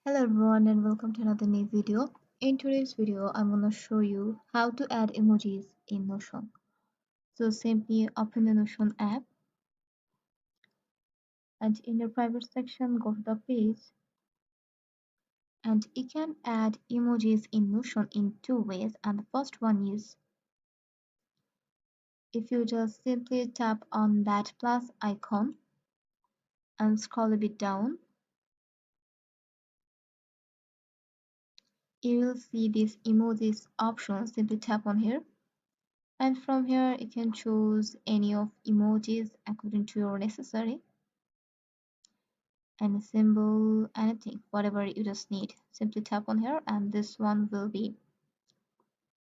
Hello everyone and welcome to another new video. In today's video, I'm going to show you how to add emojis in Notion. So simply open the Notion app and in your private section, go to the page and you can add emojis in Notion in two ways. And the first one is if you just simply tap on that plus icon and scroll a bit down, you will see this emojis option. Simply tap on here. And from here, you can choose any of emojis according to your necessary. Any symbol, anything, whatever you just need. Simply tap on here and this one will be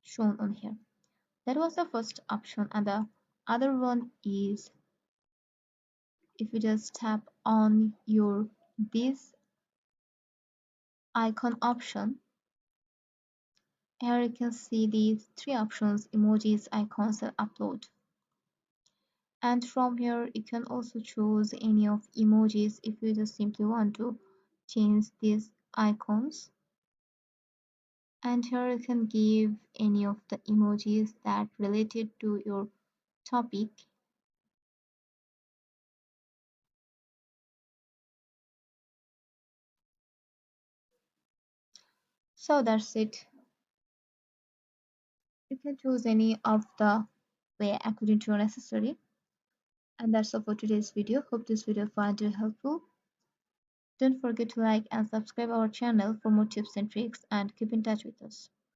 shown on here. That was the first option, and the other one is if you just tap on your this icon option. Here you can see these three options: emojis, icons, and upload. And from here you can also choose any of emojis if you just simply want to change these icons. And here you can give any of the emojis that related to your topic. So that's it. You can choose any of the way according to your necessary. And that's all for today's video. Hope this video found you helpful. Don't forget to like and subscribe our channel for more tips and tricks and keep in touch with us.